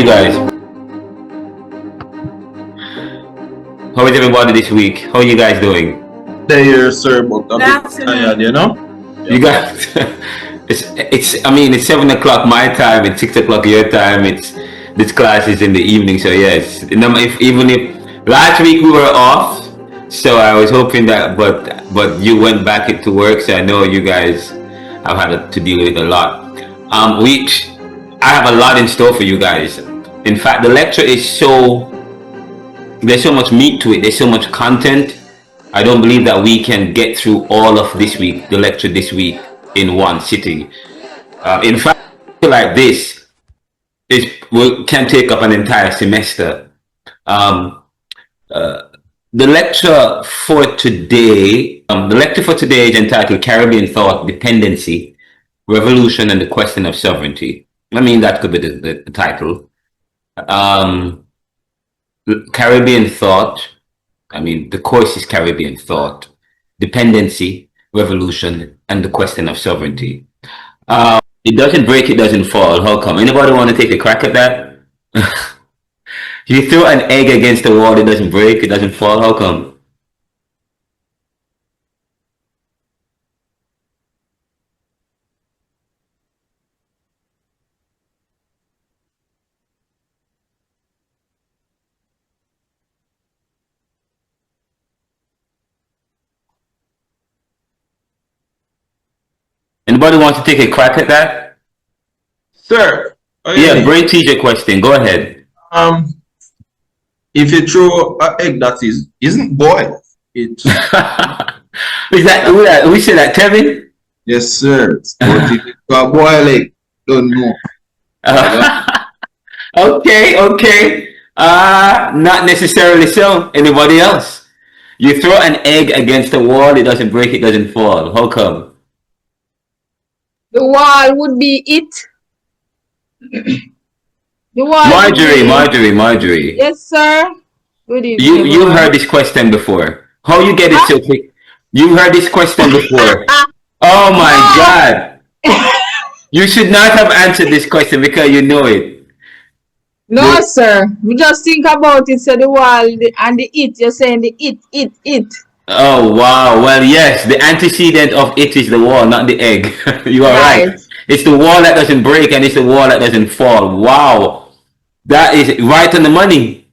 you guys? How is everybody this week? How are you guys doing? There, sir, but a bit tired, you know? You guys, I mean, it's 7 o'clock my time, it's 6 o'clock your time, this class is in the evening, so yes. Even if last week we were off, so I was hoping that, but you went back into work, so I know you guys have had to deal with a lot. I have a lot in store for you guys. In fact, the lecture is there's so much meat to it, there's so much content. I don't believe that we can get through all of this week, the lecture this week, in one sitting. In fact, like this can take up an entire semester. The lecture for today is entitled Caribbean Thought, Dependency, Revolution, and the Question of Sovereignty. I mean, that could be the title. Caribbean Thought. I mean, the course is Caribbean Thought, Dependency, Revolution, and the Question of Sovereignty. It doesn't break, it doesn't fall. How come? Anybody want to take a crack at that? You throw an egg against the wall, it doesn't break, it doesn't fall. How come? Anybody want to take a crack at that? Sir. Yeah, brain teacher question. Go ahead. If you throw an egg that isn't boiled, it is that who said that, Kevin? Yes, sir. But if it's a boiled egg, don't know. Okay. Not necessarily so. Anybody else? You throw an egg against the wall, it doesn't break, it doesn't fall. How come? The wall would be it. The wall. Marjorie. Yes, sir. Good evening. You heard this question before. How you get it so quick? You heard this question before. Oh my God! You should not have answered this question because you know it. No, sir. We just think about it. So the wall and the it. You're saying the it. Oh wow! Well, yes, the antecedent of it is the wall, not the egg. You are right. It's the wall that doesn't break, and it's the wall that doesn't fall. Wow, that is right on the money.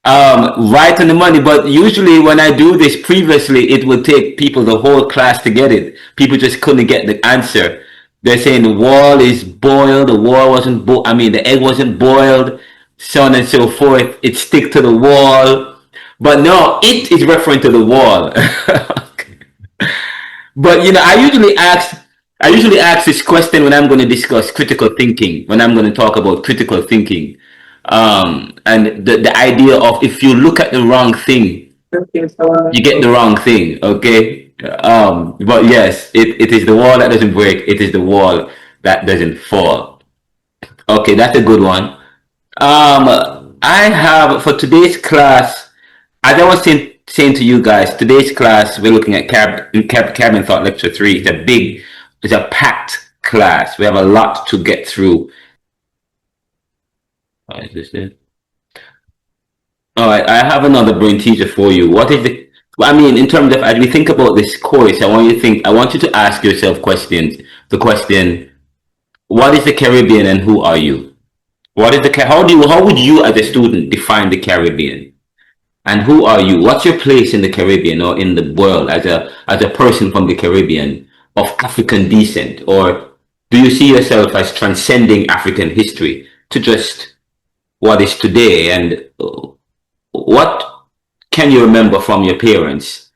Right on the money. But usually, when I do this previously, it would take people the whole class to get it. People just couldn't get the answer. They're saying the wall is boiled. The wall wasn't the egg wasn't boiled, so on and so forth. It stick to the wall. But no, it is referring to the wall. But you know, I usually ask this question when I'm going to discuss critical thinking, when I'm going to talk about critical thinking, and the idea of if you look at the wrong thing, you get the wrong thing. Okay. But yes, it is the wall that doesn't break. It is the wall that doesn't fall. Okay, that's a good one. I have for today's class. As I was saying to you guys, today's class, we're looking at Caribbean Thought Lecture 3. It's a packed class. We have a lot to get through. Is this it? All right, I have another brain teaser for you. In terms of, as we think about this course, I want you to ask yourself questions. The question, what is the Caribbean and who are you? How would you as a student define the Caribbean? And who are you? What's your place in the Caribbean or in the world as a person from the Caribbean of African descent? Or do you see yourself as transcending African history to just what is today? And what can you remember from your parents?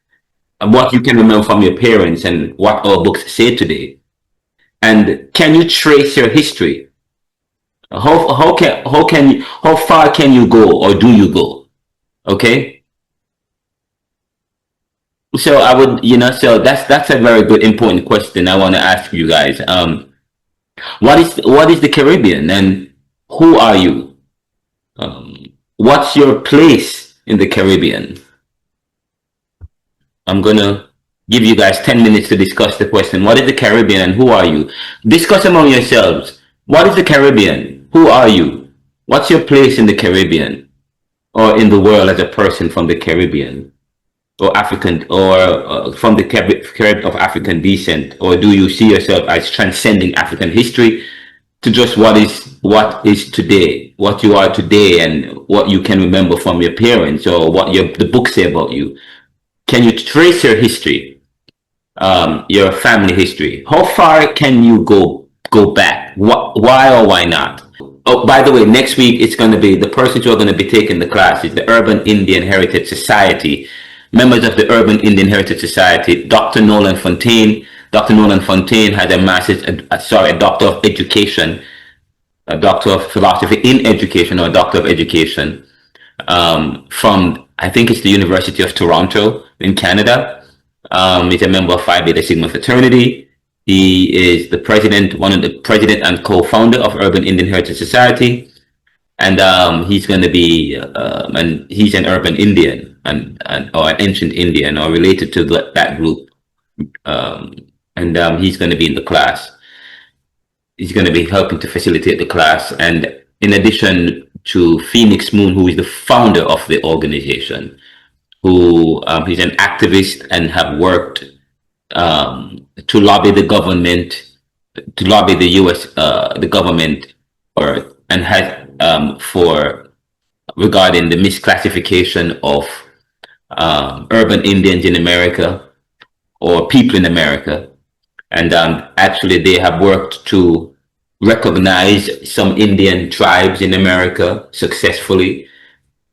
And what you can remember from your parents and what our books say today? And can you trace your history? How far can you go, or do you go? Okay. So I would, so that's a very good, important question I want to ask you guys. What is the Caribbean and who are you? What's your place in the Caribbean? I'm gonna give you guys 10 minutes to discuss the question. What is the Caribbean and who are you? Discuss among yourselves. What is the Caribbean? Who are you? What's your place in the Caribbean or in the world as a person from the Caribbean or African or from the Caribbean of African descent? Or do you see yourself as transcending African history to just what is today, what you are today, and what you can remember from your parents or what the books say about you? Can you trace your history, your family history? How far can you go back? Why or why not? Oh, by the way, next week it's going to be the persons who are going to be taking the class is the Urban Indian Heritage Society, members of the Urban Indian Heritage Society, Dr. Nolan Fontaine. Dr. Nolan Fontaine has a master's, a doctor of education, a doctor of philosophy in education, or a doctor of education from, I think it's the University of Toronto in Canada. He's a member of Phi Beta Sigma fraternity. He is the president, one of the president and co-founder of Urban Indian Heritage Society, and he's going to be, and he's an urban Indian or an ancient Indian or related to that group, and he's going to be in the class. He's going to be helping to facilitate the class, and in addition to Phoenix Moon, who is the founder of the organization, who he's an activist and have worked to lobby the government, to lobby the U.S. The government, and has for regarding the misclassification of urban Indians in America or people in America, and actually they have worked to recognize some Indian tribes in America successfully,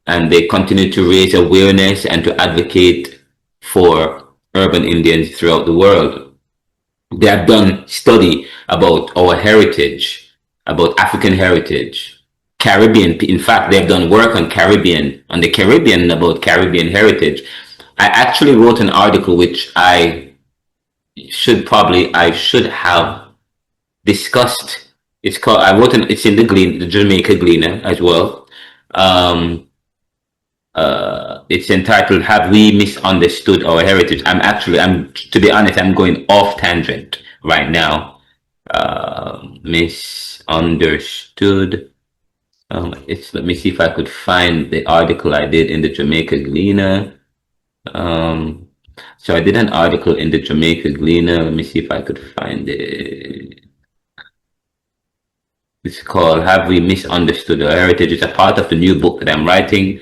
and they continue to raise awareness and to advocate for urban Indians throughout the world. They have done study about our heritage, about African heritage, Caribbean. In fact, they have done work on the Caribbean about Caribbean heritage. I actually wrote an article which I should have discussed. It's called. It's in the Jamaica Gleaner as well. It's entitled "Have We Misunderstood Our Heritage?" To be honest, I'm going off tangent right now. Misunderstood. Let me see if I could find the article I did in the Jamaica Gleaner. So I did an article in the Jamaica Gleaner. Let me see if I could find it. It's called "Have We Misunderstood Our Heritage?" It's a part of the new book that I'm writing.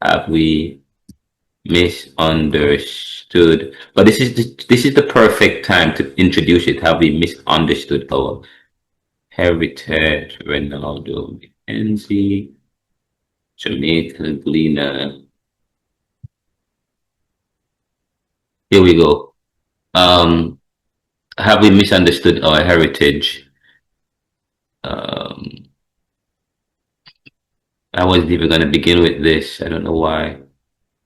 Have we misunderstood? But this is the perfect time to introduce it. Have we misunderstood our heritage? Renaldo, McKenzie, Jamaica Gleaner. Here we go. Have we misunderstood our heritage? I wasn't even going to begin with this. I don't know why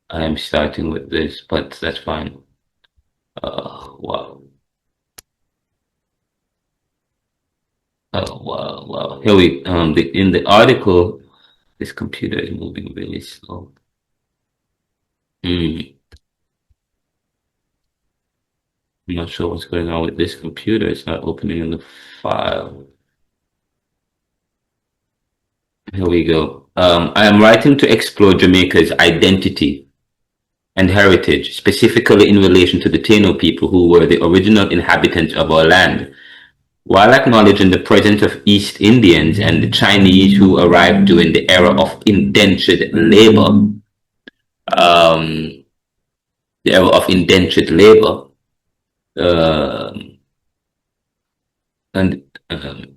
I'm starting with this, but that's fine. Wow. Oh, wow. Here in the article, this computer is moving really slow. I'm not sure what's going on with this computer. It's not opening in the file. Here we go. I am writing to explore Jamaica's identity and heritage, specifically in relation to the Taino people who were the original inhabitants of our land. While acknowledging the presence of East Indians and the Chinese who arrived during the era of indentured labor,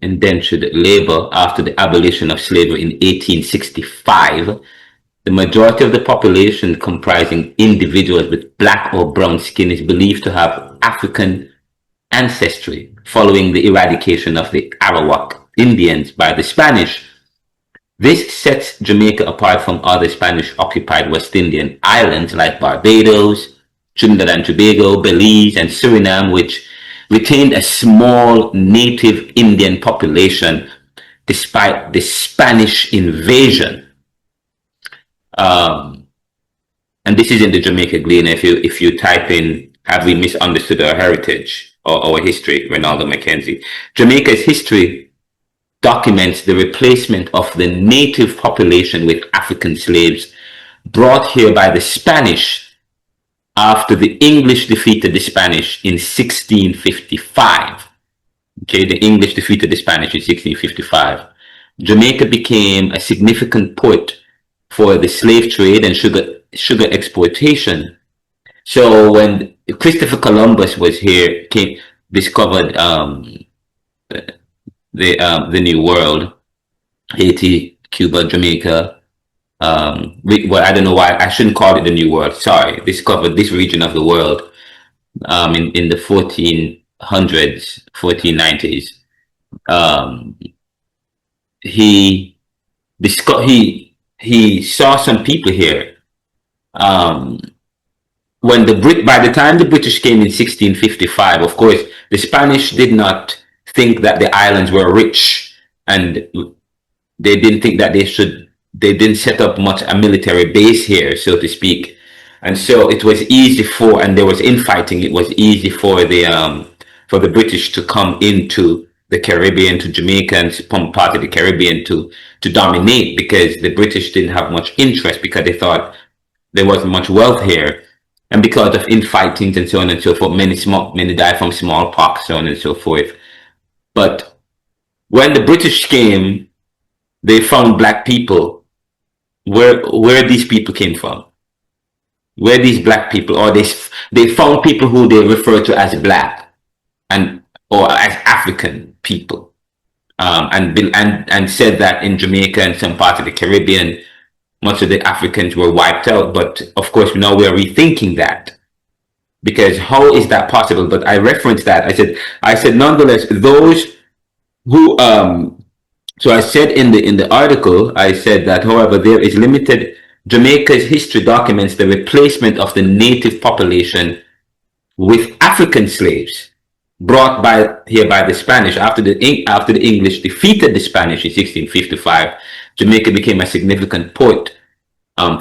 indentured labor after the abolition of slavery in 1865, the majority of the population, comprising individuals with black or brown skin, is believed to have African ancestry following the eradication of the Arawak Indians by the Spanish. This sets Jamaica apart from other Spanish-occupied West Indian islands like Barbados, Trinidad and Tobago, Belize, and Suriname, which retained a small native Indian population despite the Spanish invasion. And this is in the Jamaica Gleaner. If you type in "Have we misunderstood our heritage or our history?" Renaldo McKenzie. Jamaica's history documents the replacement of the native population with African slaves brought here by the Spanish after the English defeated the Spanish in 1655. Okay, the English defeated the Spanish in 1655. Jamaica became a significant port for the slave trade and sugar exploitation. So when Christopher Columbus was here, discovered the New World, Haiti, Cuba, Jamaica. Well, I don't know why I shouldn't call it the New World. Sorry, discovered this region of the world in the 1400s, 1490s. He he saw some people here. By the time the British came in 1655, of course, the Spanish did not think that the islands were rich, and they didn't think that they didn't set up much a military base here, so to speak. And so it was easy and there was infighting. It was easy for the British to come into the Caribbean, to Jamaica and some part of the Caribbean to dominate, because the British didn't have much interest, because they thought there wasn't much wealth here. And because of infighting and so on and so forth, many died from smallpox, so on and so forth. But when the British came, they found black people. Where these people came from? Where these black people, or they found people who they refer to as black or as African people, and said that in Jamaica and some parts of the Caribbean, much of the Africans were wiped out. But of course, now we are rethinking that, because how is that possible? But I referenced that. I said nonetheless, those who so I said in the article, I said that, however, there is limited. Jamaica's history documents the replacement of the native population with African slaves brought here by the Spanish after the English defeated the Spanish in 1655. Jamaica became a significant port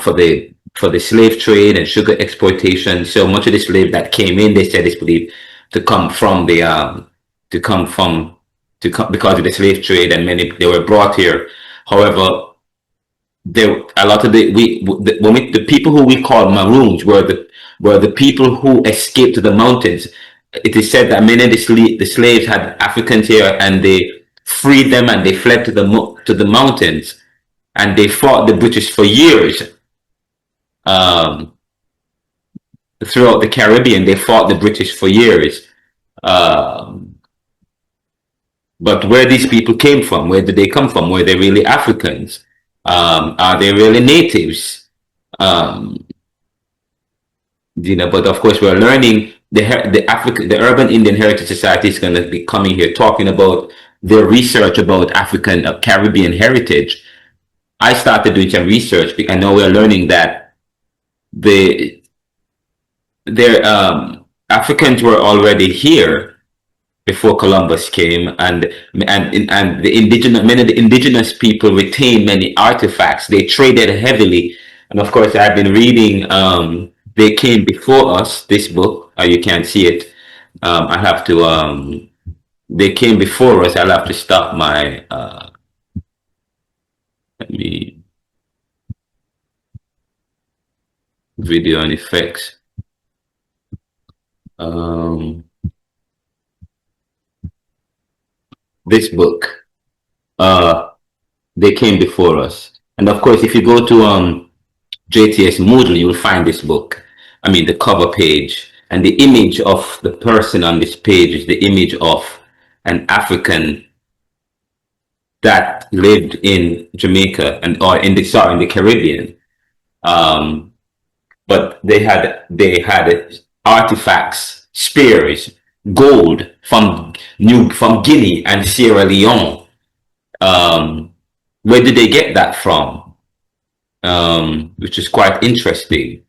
for the slave trade and sugar exploitation. So much of the slave that came in, they said, is believed to come from because of the slave trade, and they were brought here. However, a lot of the people who we call Maroons were the people who escaped to the mountains. It is said that many of the slaves had Africans here, and they freed them and they fled to the mountains, and they fought the British for years. Throughout the Caribbean, they fought the British for years. But where these people came from, where did they come from? Were they really Africans? Are they really natives? But of course, we're learning the Urban Indian Heritage Society is going to be coming here talking about their research about African Caribbean heritage. I started doing some research, because I know we're learning that their Africans were already here before Columbus came, and many of the indigenous people retained many artifacts. They traded heavily, and of course, I've been reading. They Came Before Us, this book. You can't see it. I have to. They Came Before Us. I'll have to stop my. Let me. Video and effects. This book, They Came Before Us. And of course, if you go to JTS Moodle, you'll find this book. I mean, the cover page, and the image of the person on this page is the image of an African that lived in Jamaica or in the Caribbean. But they had artifacts, spears, gold from Guinea and Sierra Leone. Where did they get that from? Which is quite interesting.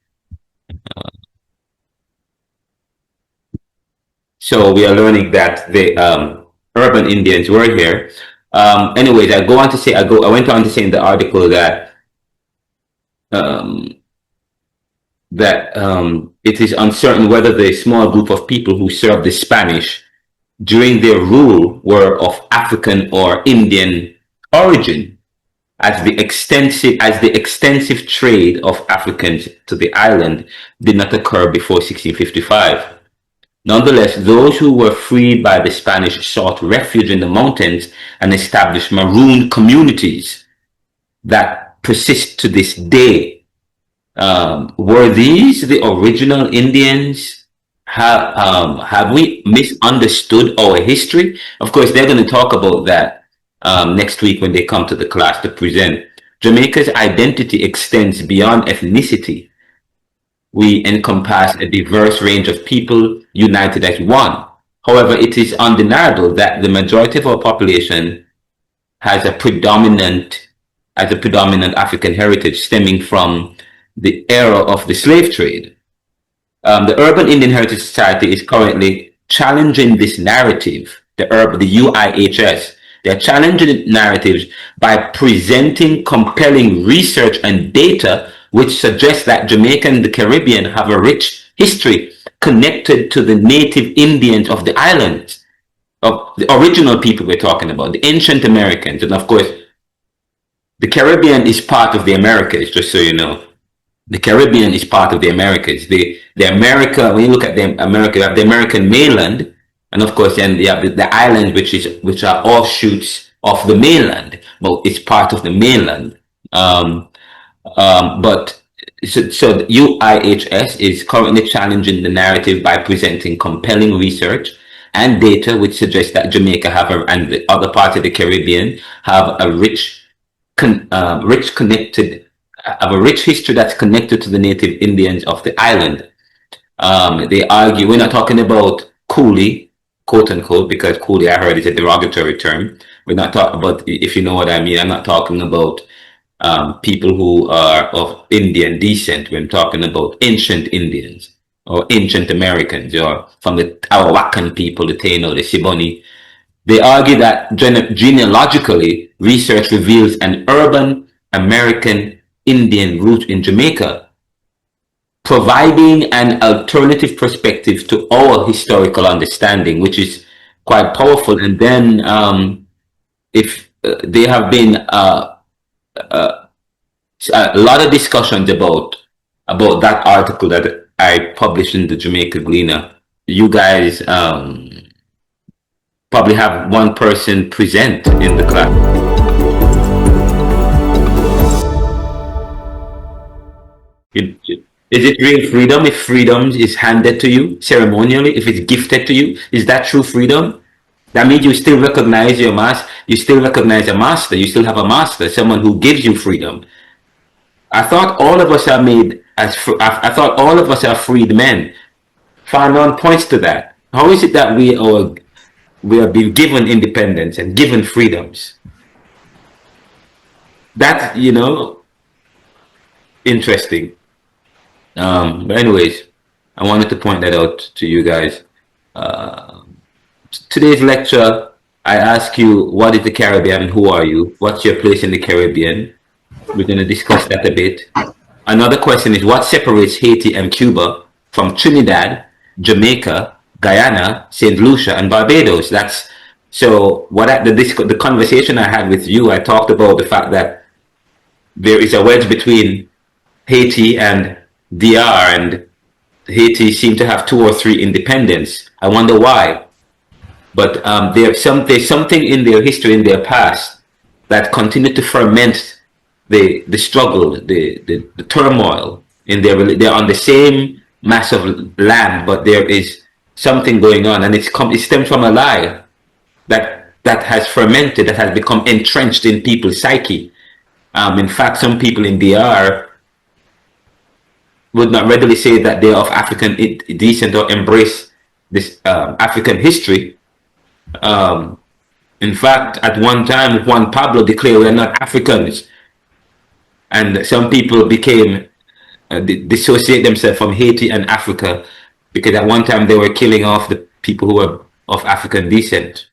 So we are learning that the urban Indians were here. Anyways, I went on to say in the article that it is uncertain whether the small group of people who served the Spanish during their rule were of African or Indian origin, as the extensive trade of Africans to the island did not occur before 1655. Nonetheless, those who were freed by the Spanish sought refuge in the mountains and established marooned communities that persist to this day. Were these the original Indians? Have we misunderstood our history? Of course, they're going to talk about that next week when they come to the class to present. Jamaica's identity extends beyond ethnicity. We encompass a diverse range of people united as one. However, it is undeniable that the majority of our population has a predominant African heritage stemming from the era of the slave trade. The Urban Indian Heritage Society is currently challenging this narrative, the UIHS. They're challenging narratives by presenting compelling research and data which suggests that Jamaica and the Caribbean have a rich history connected to the native Indians of the islands, of the original people we're talking about, the ancient Americans. And of course, the Caribbean is part of the Americas, just so you know. The Caribbean is part of the Americas. The America, when you look at the America, you have the American mainland, and of course, then you have the islands, which are offshoots of the mainland. Well, it's part of the mainland. But the UIHS is currently challenging the narrative by presenting compelling research and data which suggests that Jamaica and the other parts of the Caribbean have a rich history that's connected to the native Indians of the island. They argue we're not talking about coolie, quote unquote, because coolie I heard is a derogatory term. We're not talking about, if you know what I mean, I'm not talking about people who are of Indian descent. We're talking about ancient Indians or ancient Americans or from the Arawakan people, the Taino, the Siboney. They argue that genealogically, research reveals an urban American Indian root in Jamaica, providing an alternative perspective to our historical understanding, which is quite powerful. And then if there have been a lot of discussions about that article that I published in the Jamaica Gleaner. You guys probably have one person present in the class. Is it real freedom if freedom is handed to you ceremonially, if it's gifted to you? Is that true freedom? That means you still recognize your master, you still recognize a master, you still have a master, someone who gives you freedom. I thought all of us are I thought all of us are freed men. Fanon points to that. How is it that we are being given independence and given freedoms? That's, interesting. But anyways, I wanted to point that out to you guys. Today's lecture, I ask you, what is the Caribbean and who are you? What's your place in the Caribbean? We're going to discuss that a bit. Another question is, what separates Haiti and Cuba from Trinidad, Jamaica, Guyana, St. Lucia, and Barbados? The conversation I had with you, I talked about the fact that there is a wedge between Haiti and DR, and Haiti seem to have 2 or 3 independence. I wonder why. But there's something in their history, in their past, that continue to ferment the struggle, the turmoil in they're on the same mass of land, but there is something going on, and it stems from a lie that has fermented, that has become entrenched in people's psyche. In fact, some people in DR would not readily say that they're of African descent or embrace this African history. In fact, at one time, Juan Pablo declared we are not Africans. And some people became dissociate themselves from Haiti and Africa because at one time they were killing off the people who were of African descent.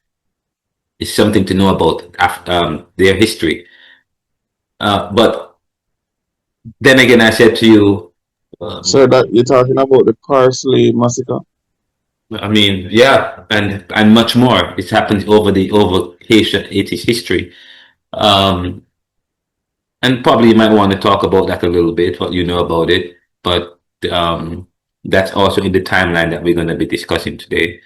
It's something to know about their history. But then again, I said to you, So that you're talking about the Parsley massacre? I mean, yeah, and much more. It happens over Haiti's history. Um, and probably you might want to talk about that a little bit, what you know about it. But um, that's also in the timeline that we're going to be discussing today.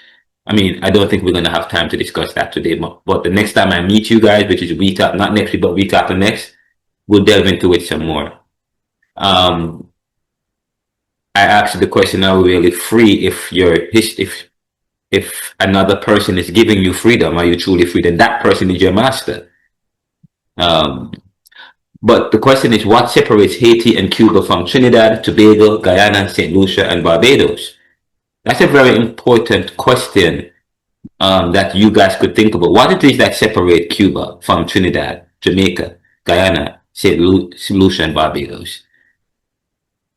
I mean, I don't think we're going to have time to discuss that today, but the next time I meet you guys, which is week up, not next week, but week after next, we'll delve into it some more. Um, I asked the question: are we really free if another person is giving you freedom? Are you truly free? Then that person is your master. Um, but the question is, what separates Haiti and Cuba from Trinidad, Tobago, Guyana, Saint Lucia, and Barbados? That's a very important question that you guys could think about. What it is that separate Cuba from Trinidad, Jamaica, Guyana, Lucia, and Barbados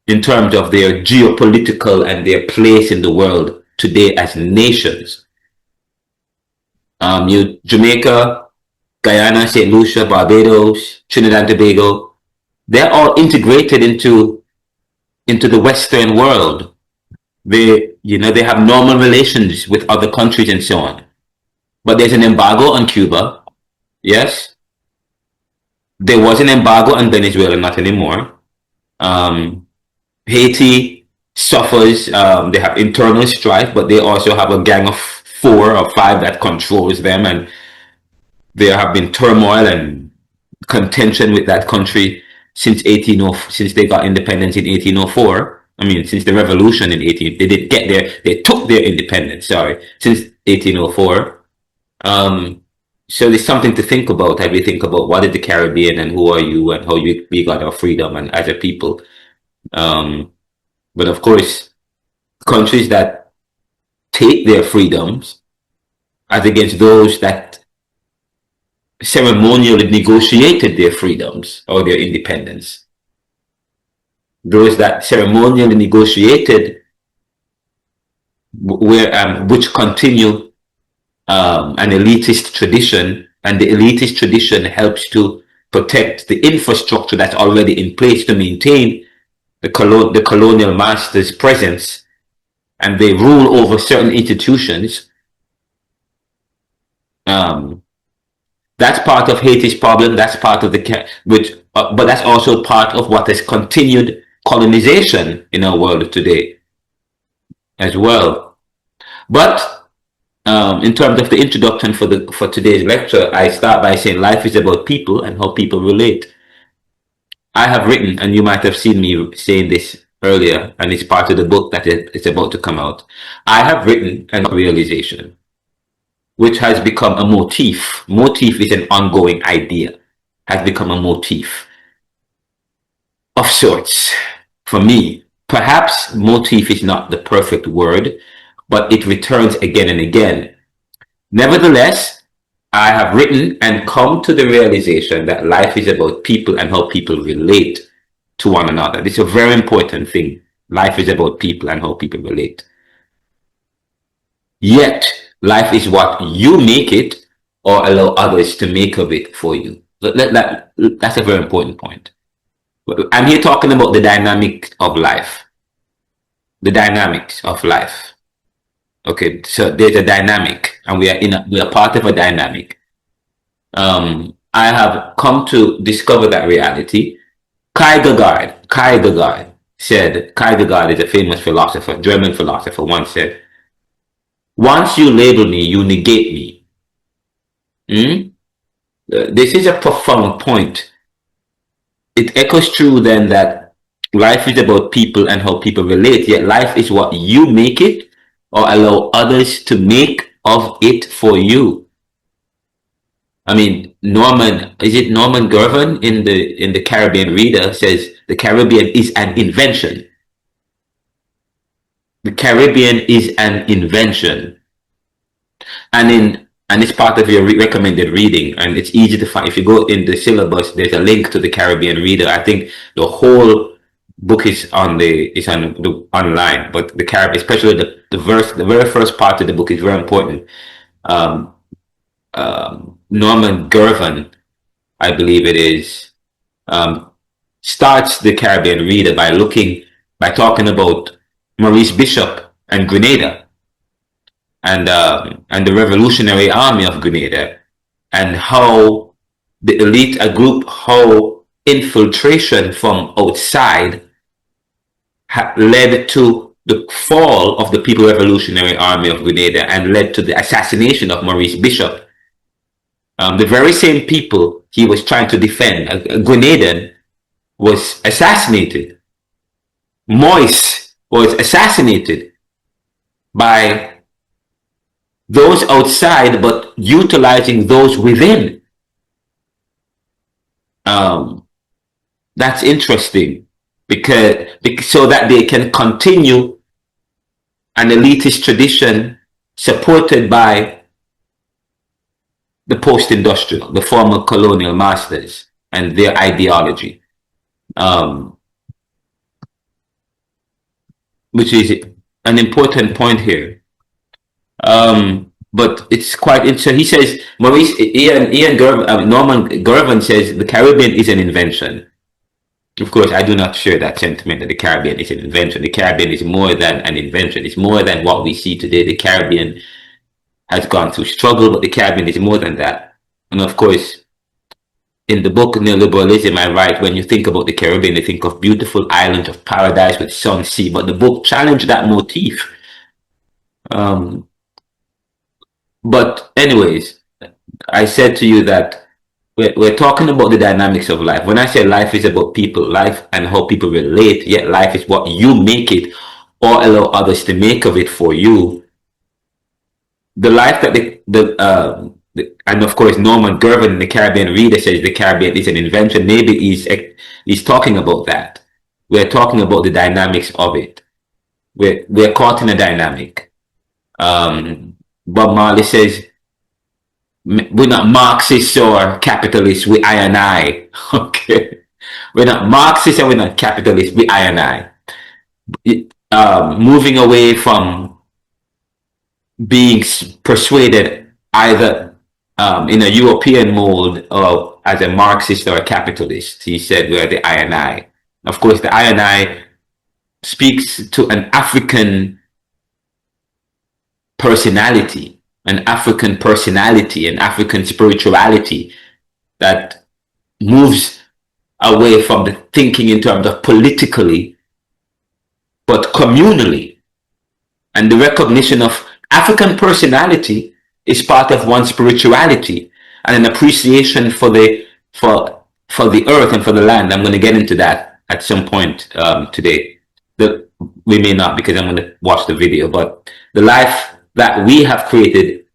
in terms of their geopolitical and their place in the world today as nations. Jamaica, Guyana, St. Lucia, Barbados, Trinidad and Tobago, they're all integrated into the Western world. They have normal relations with other countries and so on. But there's an embargo on Cuba. Yes. There was an embargo on Venezuela, not anymore. Haiti suffers, they have internal strife, but they also have a gang of 4 or 5 that controls them, and there have been turmoil and contention with that country since they got independence in 1804. I mean, since the revolution in 18, they didn't get there, they took their independence, sorry, since 1804. So there's something to think about as we think about what is the Caribbean and who are you and how we got our freedom and as a people. But of course, countries that take their freedoms as against those that ceremonially negotiated their freedoms or their independence. Those that ceremonially negotiated, which continue an elitist tradition, and the elitist tradition helps to protect the infrastructure that's already in place to maintain the colonial master's presence, and they rule over certain institutions. That's part of Haiti's problem. That's part of but that's also part of what has continued colonization in our world today, as well. But in terms of the introduction for today's lecture, I start by saying life is about people and how people relate. I have written, and you might have seen me saying this earlier, and it's part of the book that it's about to come out. I have written an realization, which has become a motif. Motif is an ongoing idea, has become a motif of sorts for me. Perhaps motif is not the perfect word, but it returns again and again. Nevertheless, I have written and come to the realization that life is about people and how people relate to one another. This is a very important thing. Life is about people and how people relate. Yet, life is what you make it or allow others to make of it for you. That's a very important point. I'm here talking about the dynamic of life. The dynamics of life. Okay, so there's a dynamic, and we are part of a dynamic. I have come to discover that reality. Kierkegaard is a famous philosopher, German philosopher, once said, "Once you label me, you negate me." This is a profound point. It echoes true then that life is about people and how people relate, yet life is what you make it or allow others to make of it for you. I mean, Norman Gervin in the Caribbean Reader says the Caribbean is an invention. The Caribbean is an invention. And it's part of your recommended reading, and it's easy to find. If you go in the syllabus, there's a link to the Caribbean Reader. I think the whole book is online, but the Caribbean, especially the very first part of the book is very important. Norman Gervin, I believe it is, starts the Caribbean Reader by talking about Maurice Bishop and Grenada. and the Revolutionary Army of Grenada, and how the elite a group, how infiltration from outside led to the fall of the People Revolutionary Army of Grenada and led to the assassination of Maurice Bishop. The very same people he was trying to defend, a Grenadan, was assassinated. Moise was assassinated by those outside, but utilizing those within. That's interesting because so that they can continue an elitist tradition supported by the post-industrial, the former colonial masters and their ideology, which is an important point here. But it's quite interesting. He says, Norman Gervin says the Caribbean is an invention. Of course, I do not share that sentiment that the Caribbean is an invention. The Caribbean is more than an invention. It's more than what we see today. The Caribbean has gone through struggle, but the Caribbean is more than that. And of course, in the book Neoliberalism, I write, when you think about the Caribbean, you think of beautiful islands of paradise with sun, sea. But the book challenged that motif. But anyways, I said to you that we're talking about the dynamics of life. When I say life is about people, life and how people relate, yet life is what you make it or allow others to make of it for you. The life that and of course Norman Gervin in the Caribbean Reader says the Caribbean is an invention. Maybe he's talking about that. We're talking about the dynamics of it. We're caught in a dynamic. Bob Marley says, we're not Marxists or capitalists, we I and I. Okay. We're not Marxists and we're not capitalists, we I and I. Moving away from being persuaded either in a European mold or as a Marxist or a capitalist. He said we're the I and I. Of course, the I and I speaks to an African personality, an African spirituality that moves away from the thinking in terms of politically, but communally. And the recognition of African personality is part of one's spirituality and an appreciation for the earth and for the land. I'm going to get into that at some point today. We may not, because I'm going to watch the video, but the life that we have created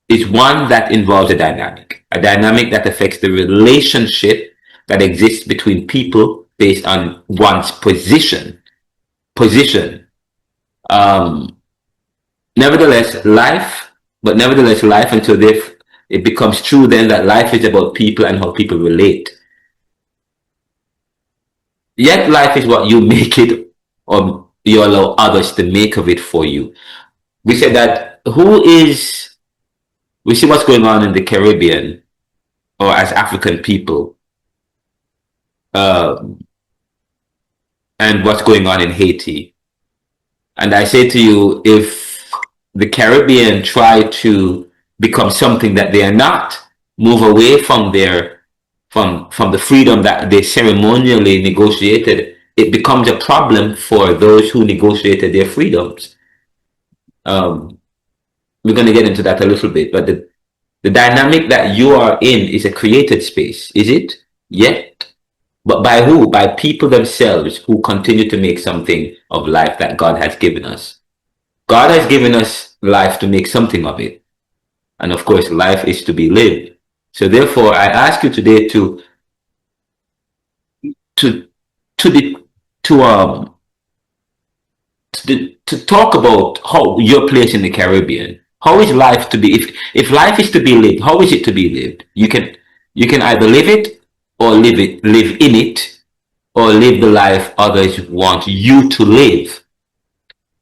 is one that involves a dynamic that affects the relationship that exists between people based on one's position. Nevertheless, life until it becomes true then that life is about people and how people relate. Yet life is what you make it, or you allow others to make of it for you. We said that we see what's going on in the Caribbean or as African people, and what's going on in Haiti. And I say to you, if the Caribbean try to become something that they are not, move away from from the freedom that they ceremonially negotiated, it becomes a problem for those who negotiated their freedoms. We're going to get into that a little bit, but the dynamic that you are in is a created space, is it? Yet. But by who? By people themselves who continue to make something of life that God has given us. God has given us life to make something of it. And of course, life is to be lived. So therefore, I ask you today to talk about how your place in the Caribbean. How is life to be? If life is to be lived, how is it to be lived? You can either live it or live in it, or live the life others want you to live.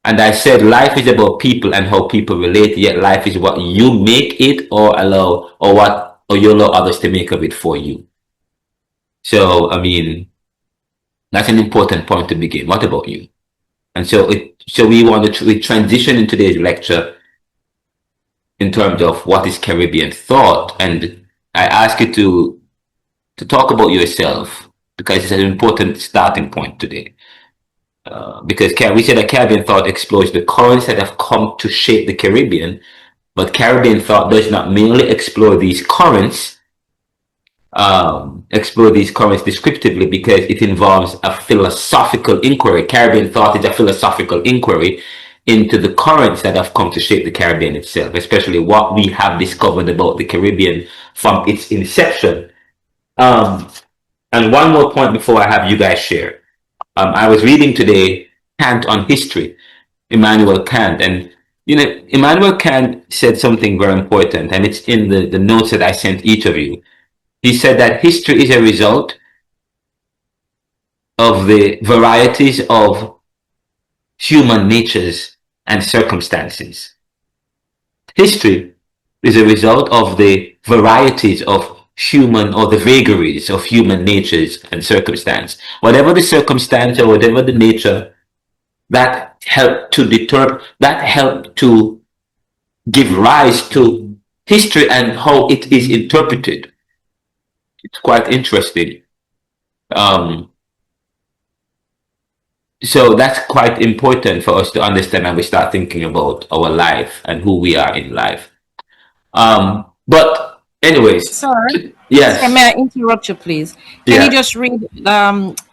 And I said life is about people and how people relate, yet life is what you make it or you allow others to make of it for you. So, I mean, that's an important point to begin. What about you? And so we want to transition in today's lecture in terms of what is Caribbean thought, and I ask you to talk about yourself because it's an important starting point today. Because we said that Caribbean thought explores the currents that have come to shape the Caribbean, but Caribbean thought does not merely explore these currents descriptively because it involves a philosophical inquiry. Caribbean thought is a philosophical inquiry into the currents that have come to shape the Caribbean itself, especially what we have discovered about the Caribbean from its inception. And one more point before I have you guys share. I was reading today Kant on history, Immanuel Kant, and Immanuel Kant said something very important, and it's in the notes that I sent each of you. He said that history is a result of the varieties of human natures and circumstances. History is a result of the varieties of human, or the vagaries of human natures and circumstance. Whatever the circumstance or whatever the nature, that helped to give rise to history and how it is interpreted. It's quite interesting. So that's quite important for us to understand when we start thinking about our life and who we are in life. But anyways, Sorry. yes. Sir, may I interrupt you, please? Can you just read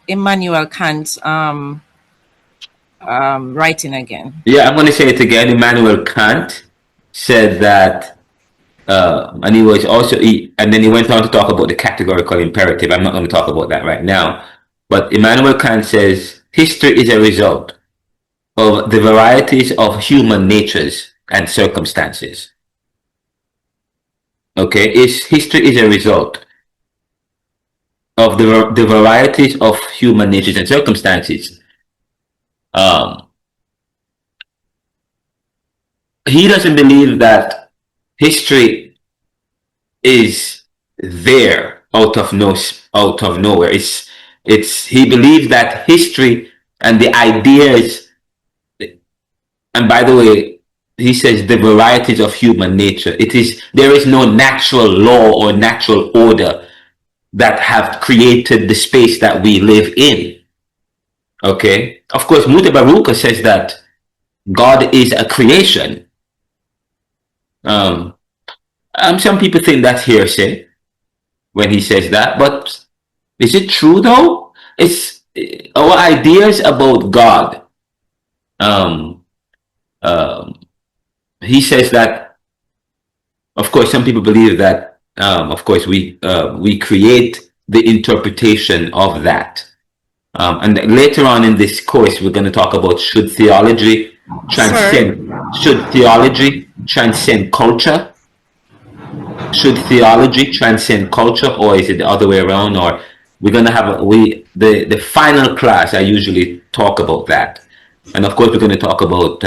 Immanuel Kant's writing again? Yeah, I'm going to say it again. Immanuel Kant said that, and he was also, and then he went on to talk about the categorical imperative. I'm not going to talk about that right now. But Immanuel Kant says history is a result of the varieties of human natures and circumstances. Okay, history is a result of the varieties of human natures and circumstances. He doesn't believe that history is there out of nowhere. He believes that history and the ideas, and by the way, he says the varieties of human nature. There is no natural law or natural order that have created the space that we live in. Okay? Of course, Mutabaruka says that God is a creation. Some people think that's hearsay when he says that, but is it true though? It's our ideas about God. He says that, of course, some people believe that, of course, we create the interpretation of that. And later on in this course, we're going to talk about should theology transcend culture? Should theology transcend culture, or is it the other way around? Or we're going to have the final class. I usually talk about that, and of course, we're going to talk about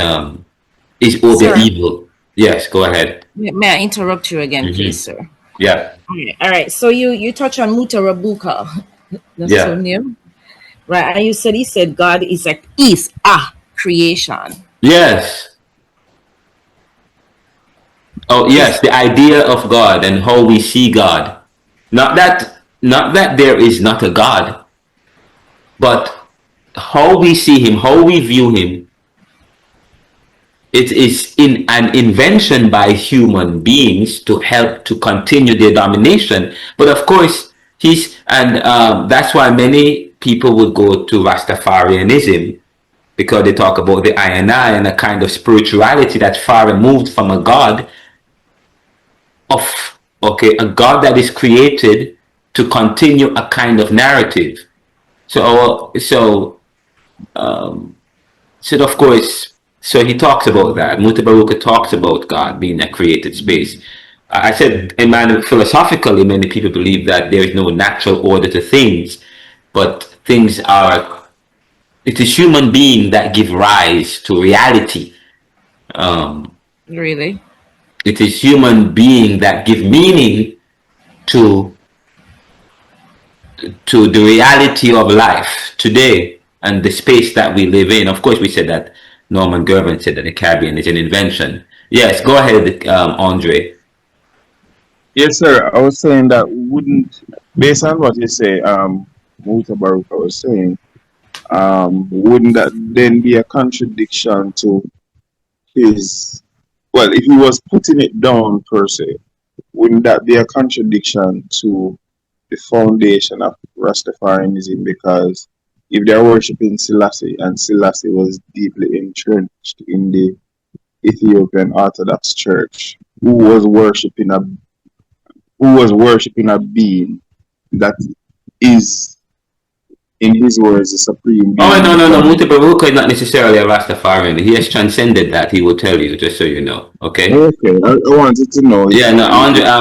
is order evil? Yes, go ahead. May I interrupt you again, please, sir? Yeah. All right. So you touch on Mutarabuka. That's so new. Right. And he said God is a creation. Yes. Oh yes, the idea of God and how we see God. Not that there is not a God, but how we see him, how we view him. It is in an invention by human beings to help to continue their domination. But of course, that's why many people would go to Rastafarianism, because they talk about the I and I and a kind of spirituality that's far removed from a God a God that is created to continue a kind of narrative. So of course. So he talks about that. Mutabaruka talks about God being a created space. I said, philosophically, many people believe that there is no natural order to things, but it is human beings that give rise to reality. Really? It is human beings that give meaning to the reality of life today and the space that we live in. Of course, we said that Norman Gervin said that the Caribbean is an invention. Yes, go ahead, Andre. Yes, sir. I was saying that wouldn't, based on what you say, Muta Baruka was saying, wouldn't that then be a contradiction to his, well, if he was putting it down per se, wouldn't that be a contradiction to the foundation of Rastafarianism? Because if they're worshipping Selassie and Selassie was deeply entrenched in the Ethiopian Orthodox Church, who was worshipping a being that is, in his words, the supreme being. Oh, no. Muta Baruka is not necessarily a Rastafarian. He has transcended that, he will tell you, just so you know. Okay? Okay, I wanted to know. Yeah, no,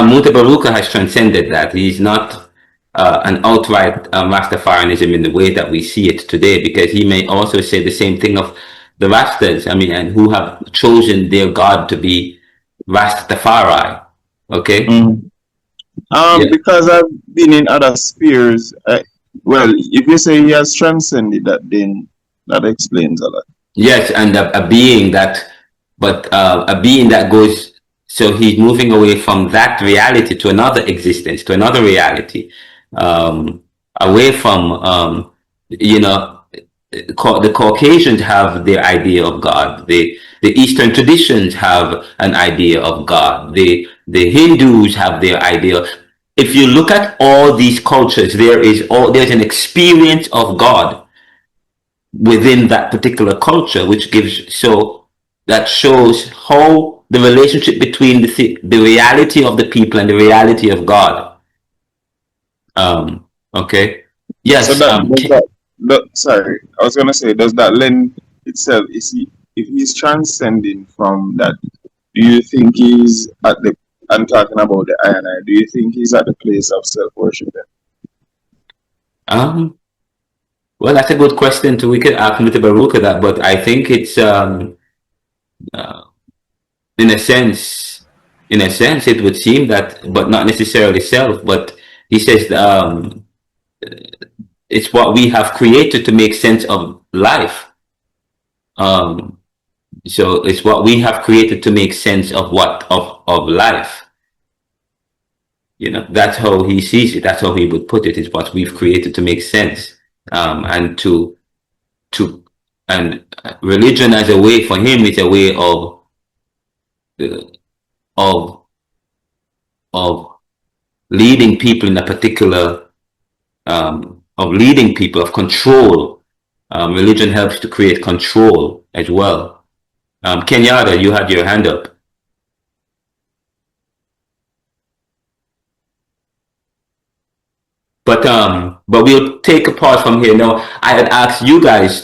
Muta Baruka has transcended that. He's not an outright Rastafarianism in the way that we see it today, because he may also say the same thing of the Rastas, I mean, and who have chosen their God to be Rastafari. Okay? Because I've been in other spheres, well, if you say he has transcended that, then that explains a lot. Yes, and a being that, but a being that goes, so he's moving away from that reality to another existence, to another reality, away from, you know, the Caucasians have their idea of God. The Eastern traditions have an idea of God. The Hindus have their idea. If you look at all these cultures, there's an experience of God within that particular culture, which that shows how the relationship between the reality of the people and the reality of God. Okay. Yes. So sorry, I was gonna say, does that lend itself? If he's transcending from that, do you think he's at the? I'm talking about the I and I. Do you think he's at the place of self-worship then? Well, that's a good question too. We could ask Mr. Baruka that, but I think it's in a sense, it would seem that, but not necessarily self. But he says it's what we have created to make sense of life. So it's what we have created to make sense of life. You know, that's how he sees it. That's how he would put it. It's what we've created to make sense. And religion as a way for him is a way of leading people in a particular of control. Religion helps to create control as well. Kenyatta, you had your hand up. But we'll take a pause from here. Now, I had asked you guys,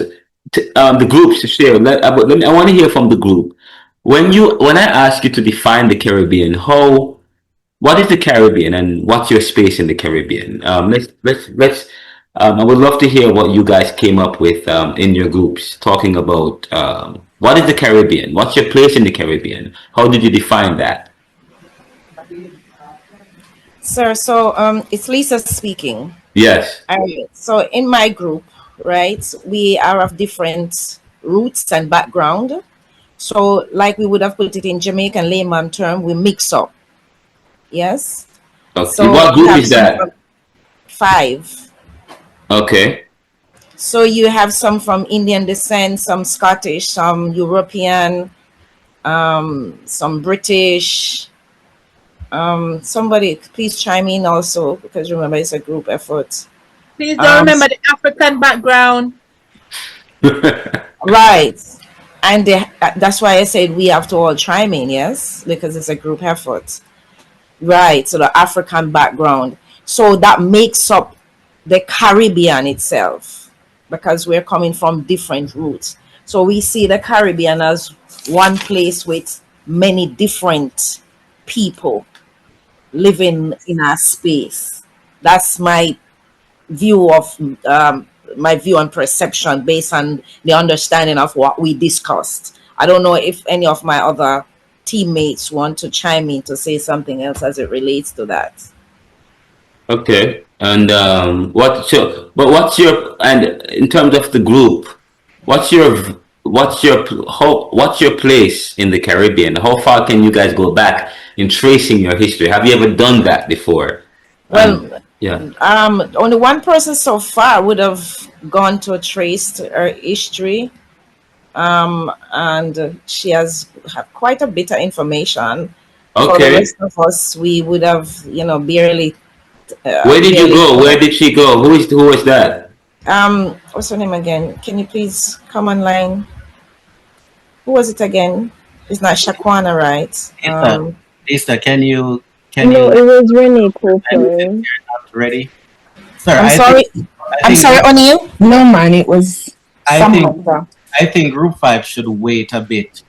the groups, to share. I want to hear from the group. When I ask you to define the Caribbean, what is the Caribbean and what's your space in the Caribbean? Let's. I would love to hear what you guys came up with in your groups, talking about what is the Caribbean? What's your place in the Caribbean? How did you define that? Sir, so it's Lisa speaking. Yes. So in my group, right, we are of different roots and background. So like we would have put it in Jamaican layman term, we mix up. Yes. Okay. So what group is that? 5. Okay. So you have some from Indian descent, some Scottish, some European, some British. Somebody please chime in also, because remember it's a group effort. Please don't remember the African background. Right. And that's why I said we have to all chime in, yes, because it's a group effort. Right. So the African background. So that makes up the Caribbean itself, because we're coming from different roots. So we see the Caribbean as one place with many different people living in our space. That's my view of my view and perception based on the understanding of what we discussed. I don't know if any of my other teammates want to chime in to say something else as it relates to that. Okay. And and in terms of the group, what's your what's your place in the Caribbean? How far can you guys go back in tracing your history? Have you ever done that before? Well, Yeah. only one person so far would have gone to trace her history, and she has quite a bit of information. For the Okay. rest of us, we would have, barely. Where did you barely. go? Where did she go? Who was that? What's her name again? Can you please come online? Who was it again? It's not Shaquana, right? Lisa, can you No, it was Renee I'm Cooper. not ready? Sir, I'm sorry. I'm sorry, O'Neill. No, man, it was I some think other. I think Group 5 should wait a bit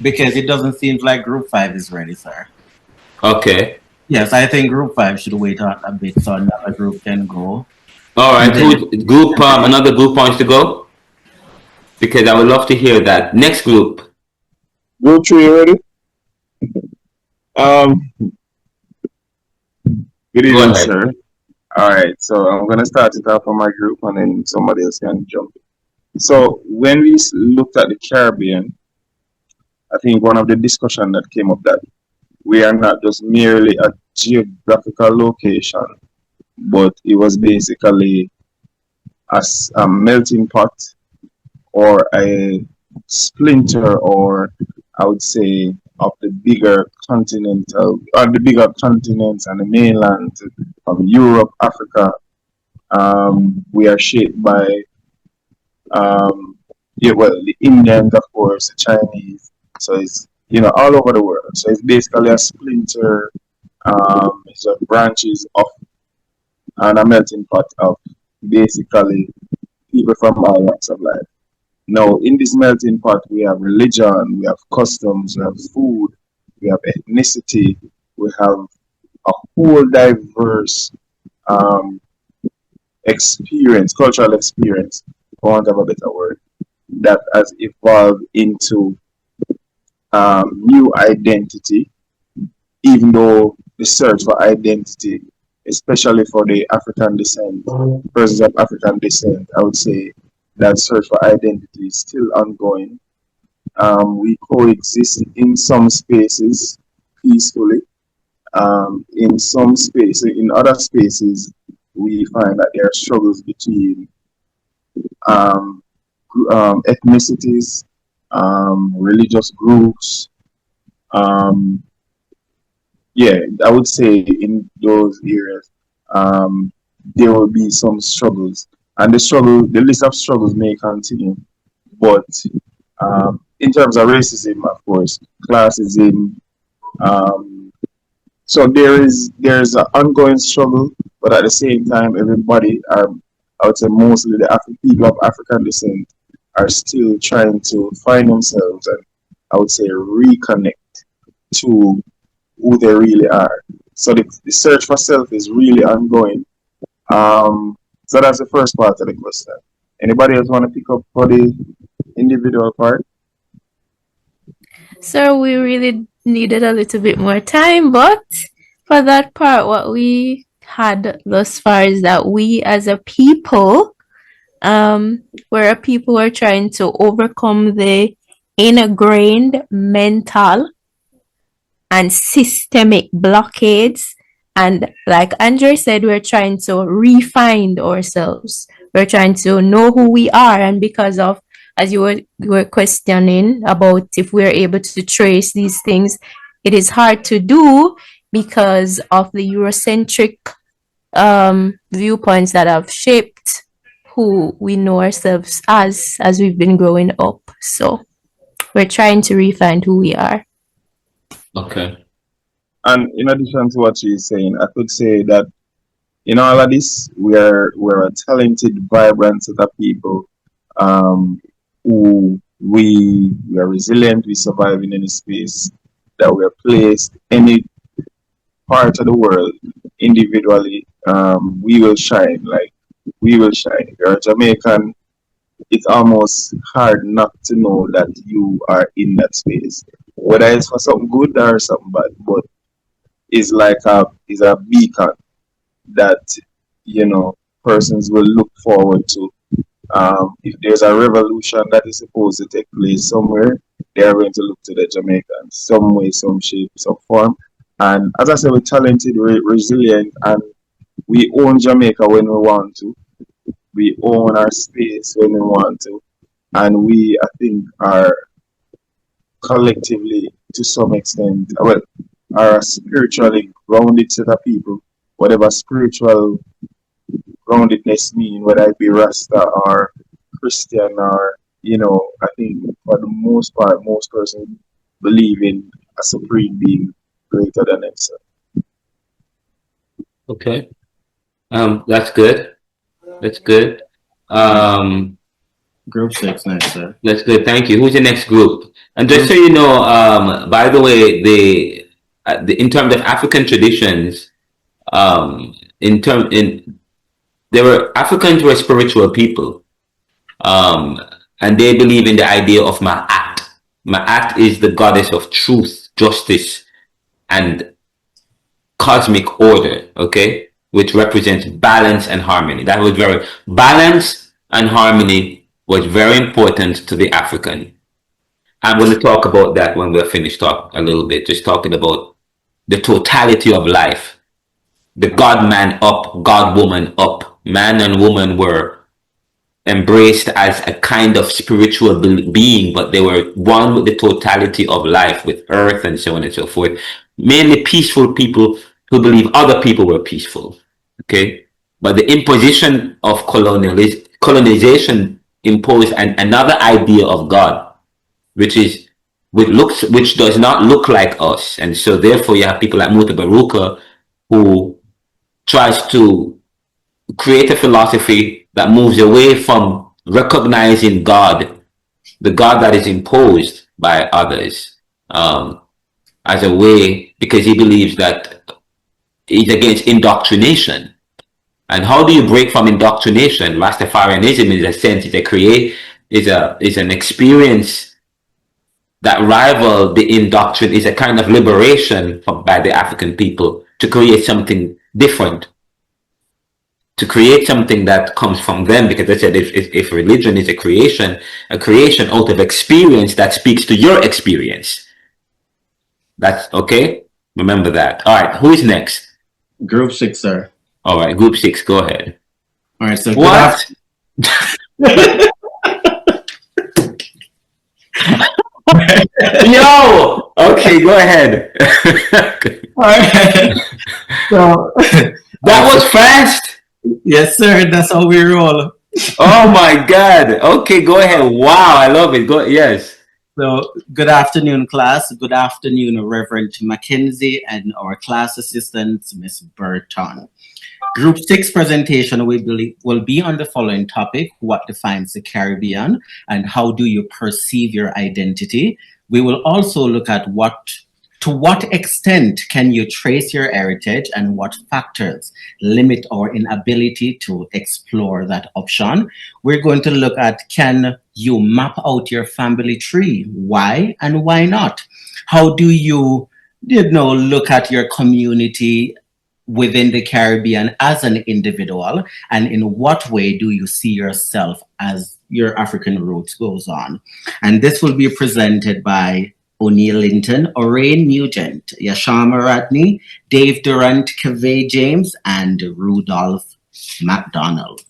because it doesn't seem like Group 5 is ready, sir. Okay. Yes, I think Group 5 should wait a bit so another group can go. All right. And then- Another group wants to go? Because I would love to hear that. Next group. Group 3 ready? Good evening, ahead. sir. All right, so I'm gonna start it off on my group, and then somebody else can jump in. So when we looked at the Caribbean, I think one of the discussion that came up that we are not just merely a geographical location, but it was basically a melting pot or a splinter, or I would say of the bigger continental, or the bigger continents and the mainland of Europe, Africa. We are shaped by, the Indians, of course, the Chinese. So it's, all over the world. So it's basically a splinter, it's a branches of, and a melting pot of basically people from all walks of life. Now, in this melting pot, we have religion, we have customs, we have food, we have ethnicity, we have a whole diverse experience, cultural experience, for want of a better word, that has evolved into new identity, even though the search for identity, especially for the African descent, persons of African descent, I would say that search for identity is still ongoing. We coexist in some spaces peacefully. In some spaces, in other spaces, we find that there are struggles between ethnicities, religious groups. Yeah, I would say in those areas, there will be some struggles, and the list of struggles may continue. But in terms of racism, of course, classism, so there's an ongoing struggle, but at the same time, everybody, I would say mostly the people of African descent, are still trying to find themselves and I would say reconnect to who they really are. So the search for self is really ongoing. So that's the first part of the question. Anybody else want to pick up for the individual part? So we really needed a little bit more time, but for that part, what we had thus far is that we as a people, we're a people who are trying to overcome the ingrained mental and systemic blockades. And like Andre said, we're trying to refine ourselves. We're trying to know who we are. And because of, as you were questioning about if we're able to trace these things, it is hard to do because of the Eurocentric viewpoints that have shaped who we know ourselves as we've been growing up. So we're trying to refine who we are. Okay. And in addition to what she's saying, I could say that in all of this, we're a talented, vibrant set of people who we are resilient, we survive in any space that we are placed, any part of the world, individually, we will shine. Like, we will shine. If you're a Jamaican, it's almost hard not to know that you are in that space, whether it's for something good or something bad, but it's like a beacon that persons will look forward to If there's a revolution that is supposed to take place somewhere, they are going to look to the Jamaicans, some way, some shape, some form. And as I said, we're talented, we're resilient, and we own Jamaica when we want to. We own our space when we want to. And we, I think, are collectively, to some extent, well, are spiritually grounded to the people, whatever spiritual groundedness mean, whether it be Rasta or Christian or, I think for the most part, most persons believe in a supreme being greater than themselves. Okay. That's good. That's good. Group 6 next, sir. That's good. Thank you. Who's the next group? And just so you know, by the way, in terms of African traditions, Africans were spiritual people, and they believe in the idea of Ma'at. Ma'at is the goddess of truth, justice, and cosmic order. Okay, which represents balance and harmony. That was balance and harmony was very important to the African. I'm going to talk about that when we're finished a little bit, just talking about the totality of life. The God man up, God woman up. Man and woman were embraced as a kind of spiritual being, but they were one with the totality of life, with earth and so on and so forth. Mainly peaceful people who believe other people were peaceful. Okay? But the imposition of colonization imposed another idea of God, which does not look like us. And so therefore you have people like Muta Baruka who tries to create a philosophy that moves away from recognizing God, the God that is imposed by others, as a way, because he believes that he's against indoctrination. And how do you break from indoctrination? Rastafarianism, in a sense, is an experience that rival the indoctrination, is a kind of liberation by the African people to create something different, to create something that comes from them. Because I said, if religion is a creation out of experience that speaks to your experience. That's okay. Remember that. All right. Who is next? Group 6, sir. All right, group 6, go ahead. All right, so What? Yo! Okay, go ahead. All right. So that was fast. Yes, sir. That's how we roll. Oh my God. Okay, go ahead. Wow, I love it. Yes. So, good afternoon, class. Good afternoon, Reverend McKenzie and our class assistant, Miss Burton. Group 6 presentation will be on the following topic: what defines the Caribbean and how do you perceive your identity? We will also look at to what extent can you trace your heritage and what factors limit our inability to explore that option. We're going to look at, can you map out your family tree? Why and why not? How do you look at your community within the Caribbean as an individual, and in what way do you see yourself as your African roots goes on? And this will be presented by O'Neill Linton, Orain Nugent, Yashama Radney, Dave Durant, Kaveh James, and Rudolph McDonald.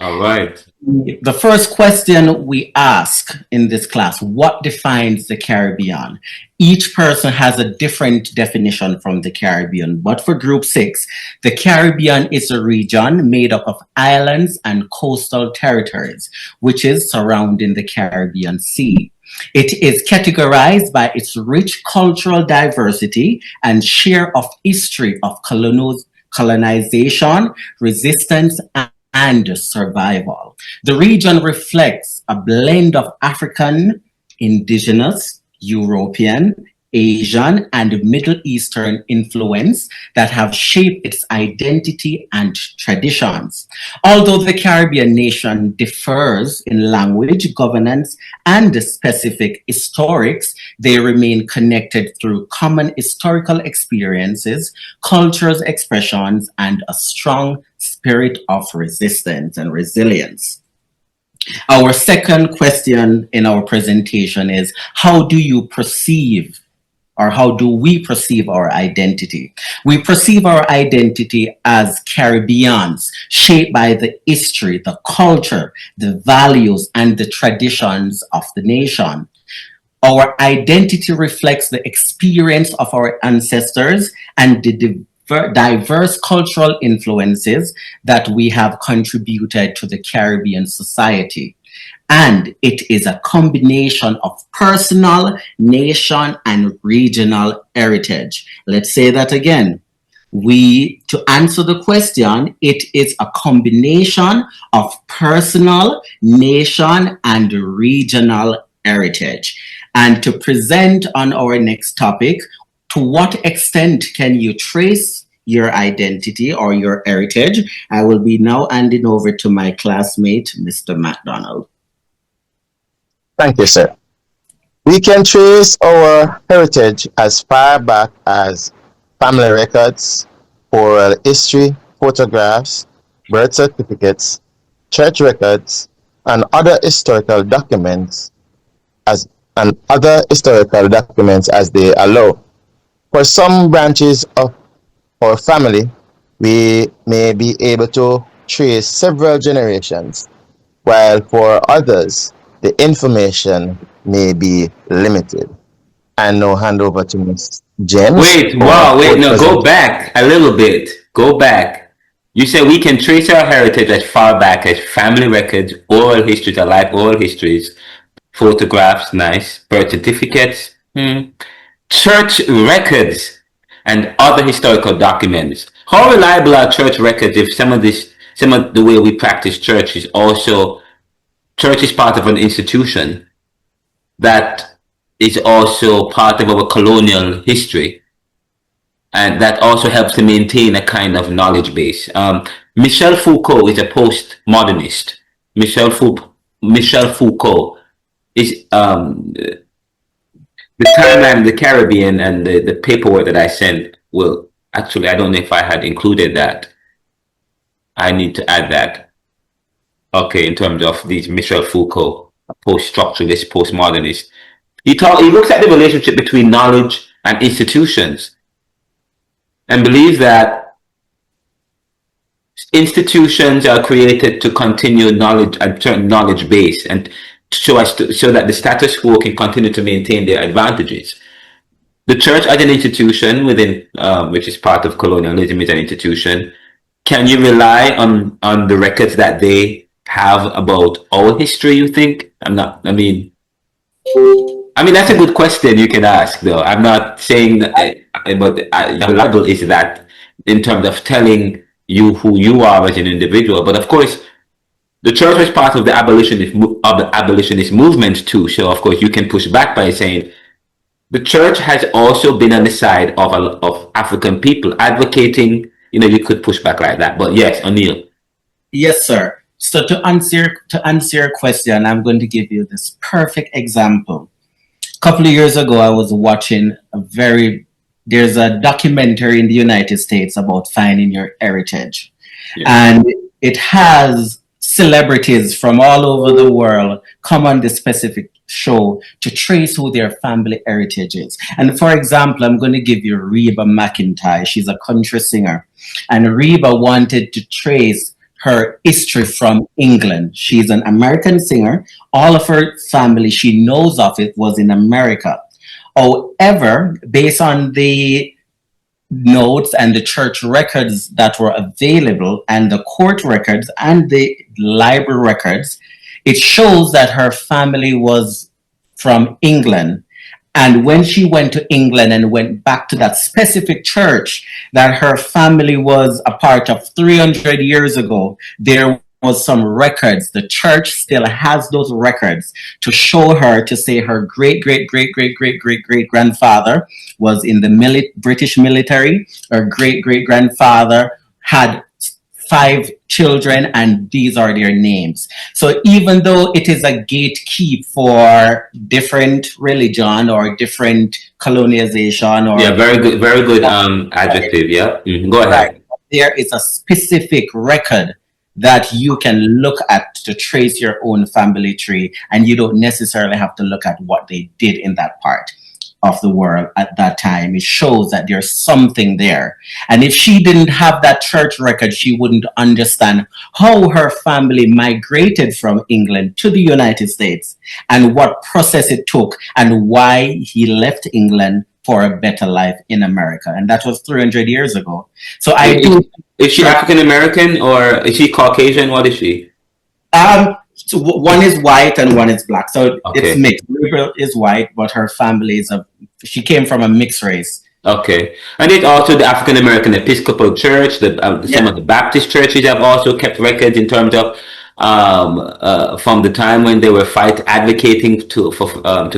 All right. The first question we ask in this class: what defines the Caribbean? Each person has a different definition from the Caribbean, but for Group 6, the Caribbean is a region made up of islands and coastal territories, which is surrounding the Caribbean Sea. It is categorized by its rich cultural diversity and share of history of colonization, resistance, and survival. The region reflects a blend of African, indigenous, European, Asian, and Middle Eastern influence that have shaped its identity and traditions. Although the Caribbean nation differs in language, governance, and specific historics, they remain connected through common historical experiences, cultures, expressions, and a strong spirit of resistance and resilience. Our second question in our presentation is, how do you perceive, or how do we perceive our identity? We perceive our identity as Caribbeans, shaped by the history, the culture, the values, and the traditions of the nation. Our identity reflects the experience of our ancestors and the diverse cultural influences that we have contributed to the Caribbean society. And it is a combination of personal, nation, and regional heritage. Let's say that again. To answer the question, it is a combination of personal, nation, and regional heritage. And to present on our next topic, to what extent can you trace your identity or your heritage? I will be now handing over to my classmate, Mr. MacDonald. Thank you, sir. We can trace our heritage as far back as family records, oral history, photographs, birth certificates, church records, and other historical documents as they allow. For some branches of our family, we may be able to trace several generations, while for others, the information may be limited. And now hand over to Ms. James. Wait, go back a little bit. Go back. You said we can trace our heritage as far back as family records, oral histories, alive oral histories, photographs, nice, birth certificates, church records, and other historical documents. How reliable are church records if some of the way we practice church is part of an institution that is also part of our colonial history, and that also helps to maintain a kind of knowledge base. Michel Foucault is a postmodernist. Michel Foucault is the timeline of the Caribbean, and the paperwork that I sent will actually, I don't know if I had included that. I need to add that. Okay, in terms of these Michel Foucault, post-structuralist, postmodernist. He looks at the relationship between knowledge and institutions and believes that institutions are created to continue knowledge and certain knowledge base, and so that the status quo can continue to maintain their advantages. The church as an institution within, which is part of colonialism, is an institution. Can you rely on the records that they have about our history, you think? I mean, that's a good question you can ask, though. I'm not saying that, but how reliable is that in terms of telling you who you are as an individual? But of course, the church was part of the abolitionist movement too. So of course, you can push back by saying the church has also been on the side of African people advocating. You could push back like that. But yes, O'Neill. Yes, sir. So to answer your question, I'm going to give you this perfect example. A couple of years ago, I was watching there's a documentary in the United States about finding your heritage. Yeah. And it has celebrities from all over the world come on this specific show to trace who their family heritage is. And for example, I'm going to give you Reba McEntire. She's a country singer. And Reba wanted to trace her history from England. She's an American singer. All of her family she knows of it was in America. However, based on the notes and the church records that were available and the court records and the library records, it shows that her family was from England. And when she went to England and went back to that specific church that her family was a part of 300 years ago, there was some records. The church still has those records to show her, to say her great-great-great-great-great-great-great-grandfather was in the British military. Her great-great-grandfather had 5 children, and these are their names. So even though it is a gatekeep for different religion or different colonization, or very good adjective. Yeah, go ahead. There is a specific record that you can look at to trace your own family tree, and you don't necessarily have to look at what they did in that part of the world at that time. It shows that there's something there. And if she didn't have that church record, she wouldn't understand how her family migrated from England to the United States and what process it took and why he left England for a better life in America. And that was 300 years ago. So I do. Is she African American or is she Caucasian? What is she? So one is white and one is black. So Okay. it's mixed. Gabriel is white, but her family is she came from a mixed race. Okay. And it's also the African American Episcopal Church, some of the Baptist churches have also kept records in terms of from the time when they were advocating to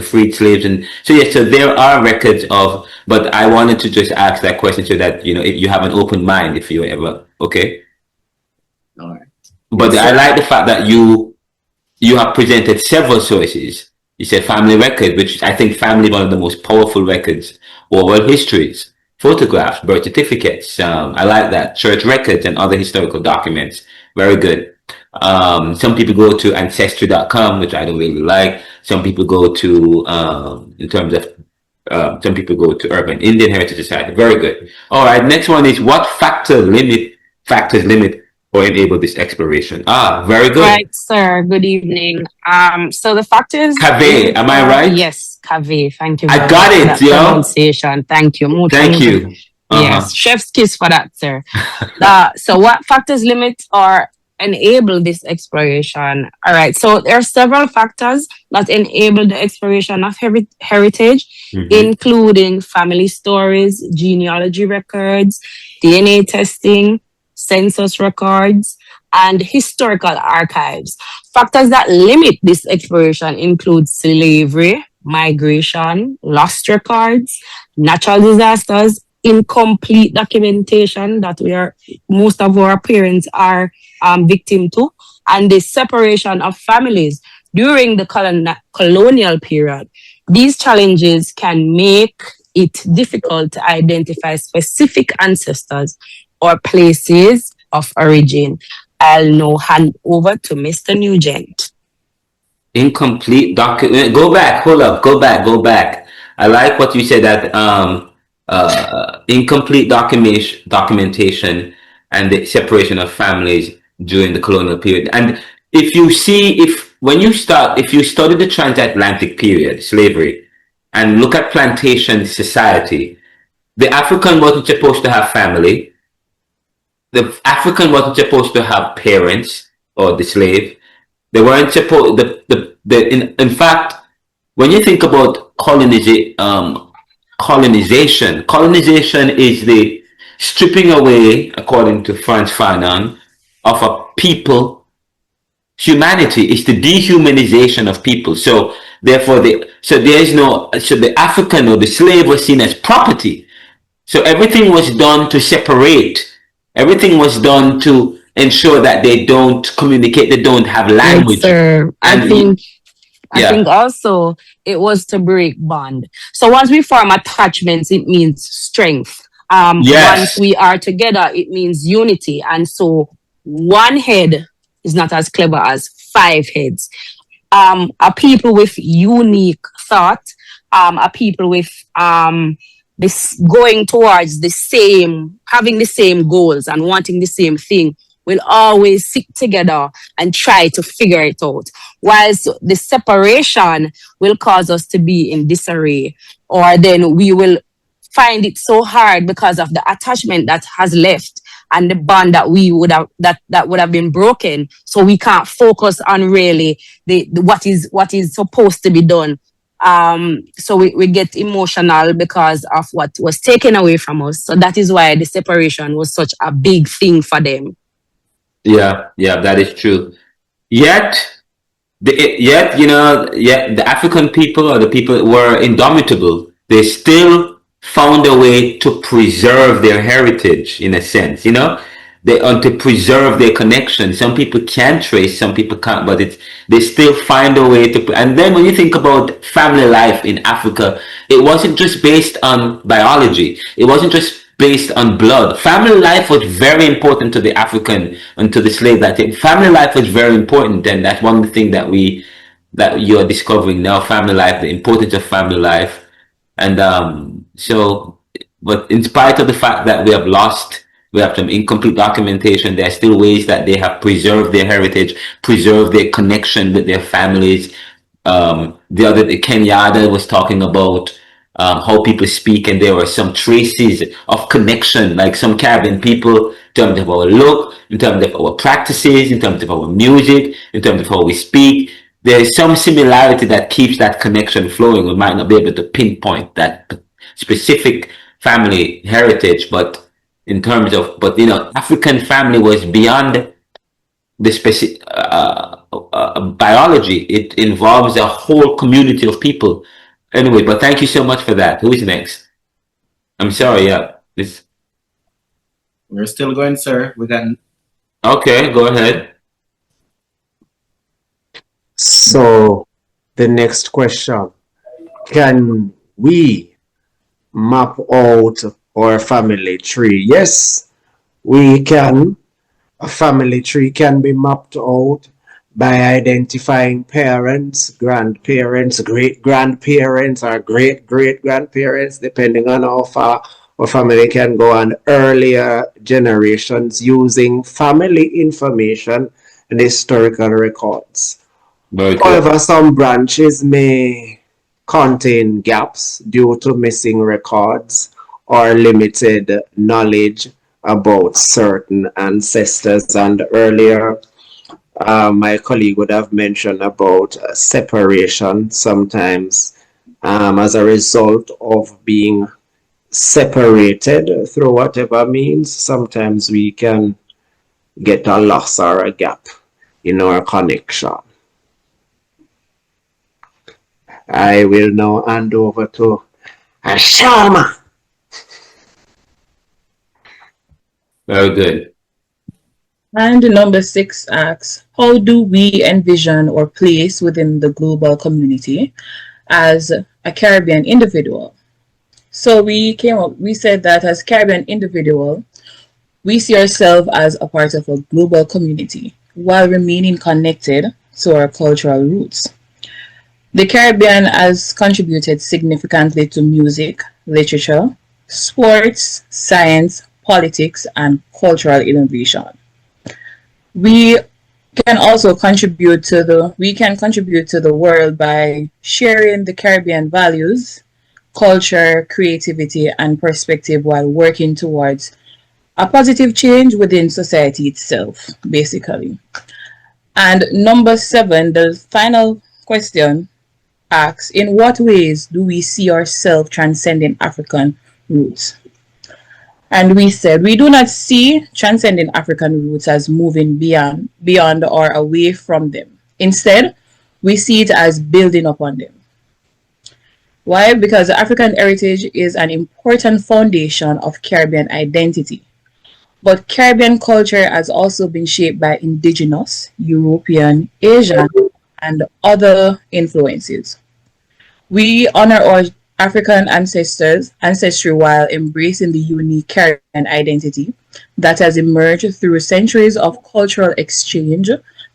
free slaves. And so yes, so there are records of, but I wanted to just ask that question so that if you have an open mind if you ever, okay? All right. But I like the fact that you have presented several sources. You said family record, which I think family is one of the most powerful records, oral histories, photographs, birth certificates. I like that. Church records and other historical documents. Very good. Some people go to ancestry.com, which I don't really like. Some people go to, some people go to Urban Indian Heritage Society. Very good. All right. Next one is what factors limit or enable this exploration? Very good. Right, sir. Good evening. So the factors. Cave, am I right? Yes, Cave. Thank you. I got it, yo. Pronunciation. Thank you. Thank you. Yes, chef's kiss for that, sir. So what factors limit or enable this exploration? All right. So there are several factors that enable the exploration of heritage, including family stories, genealogy records, DNA testing, census records, and historical archives. Factors that limit this exploration include slavery, migration, lost records, natural disasters, incomplete documentation that most of our parents are victim to, and the separation of families during the colonial period. These challenges can make it difficult to identify specific ancestors or places of origin. I'll now hand over to Mr. Nugent. Incomplete document. Go back. Hold up. Go back. I like what you said that incomplete documentation and the separation of families during the colonial period. And if you study the transatlantic period, slavery, and look at plantation society, the African wasn't supposed to have family. The African wasn't supposed to have parents or the slave. They weren't supposed. In fact, when you think about colonization is the stripping away, according to Frantz Fanon, of a people. Humanity is the dehumanization of people. So therefore, the African or the slave was seen as property. So everything was done to separate. Everything was done to ensure that they don't communicate, they don't have language. Yes, sir. I think also it was to break bond. So once we form attachments, it means strength. Once we are together, it means unity. And so one head is not as clever as 5 heads. A people with unique thought, a people with this going towards having the same goals and wanting the same thing will always sit together and try to figure it out. Whilst the separation will cause us to be in disarray, or then we will find it so hard because of the attachment that has left and the bond that would have been broken. So we can't focus on really what is supposed to be done. So we get emotional because of what was taken away from us. So that is why the separation was such a big thing for them. Yeah, that is true. Yet the African people or the people were indomitable. They still found a way to preserve their heritage in a sense, to preserve their connection. Some people can trace, some people can't, but they still find a way to. And then when you think about family life in Africa, it wasn't just based on biology. It wasn't just based on blood. Family life was very important to the African and to the slave. I think family life was very important, and that's one thing that you are discovering now. Family life, the importance of family life, and but in spite of the fact that we have some incomplete documentation, there are still ways that they have preserved their heritage, preserved their connection with their families. Kenyatta was talking about how people speak, and there were some traces of connection, like some Caribbean people, in terms of our look, in terms of our practices, in terms of our music, in terms of how we speak. There is some similarity that keeps that connection flowing. We might not be able to pinpoint that specific family heritage, but African family was beyond the specific biology. It involves a whole community of people. Anyway, but thank you so much for that. Who is next? I'm sorry, yeah. We're still going, sir. Okay, go ahead. So, the next question. Can we map out our family tree? Yes, we can. A family tree can be mapped out by identifying parents, grandparents, great-grandparents, or great-great-grandparents, depending on how far our family can go, and earlier generations using family information and historical records. However, some branches may contain gaps due to missing records or limited knowledge about certain ancestors, and earlier my colleague would have mentioned about separation. Sometimes as a result of being separated through whatever means, sometimes we can get a loss or a gap in our connection. I will now hand over to Sharma. Very good. And number 6 asks, how do we envision or place within the global community as a Caribbean individual? So we said that as Caribbean individual, we see ourselves as a part of a global community while remaining connected to our cultural roots. The Caribbean has contributed significantly to music, literature, sports, science, politics, and cultural innovation. We can also contribute to the world by sharing the Caribbean values, culture, creativity, and perspective while working towards a positive change within society itself, basically. And number 7, the final question asks, in what ways do we see ourselves transcending African roots? And we said we do not see transcending African roots as moving beyond or away from them. Instead, we see it as building upon them. Why? Because African heritage is an important foundation of Caribbean identity. But Caribbean culture has also been shaped by indigenous, European, Asian, and other influences. We honor our African ancestry while embracing the unique Caribbean identity that has emerged through centuries of cultural exchange,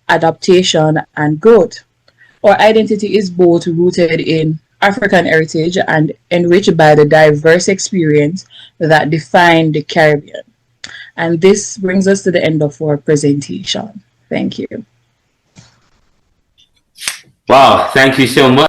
adaptation, and growth. Our identity is both rooted in African heritage and enriched by the diverse experience that define the Caribbean. And this brings us to the end of our presentation. Thank you. Wow, thank you so much.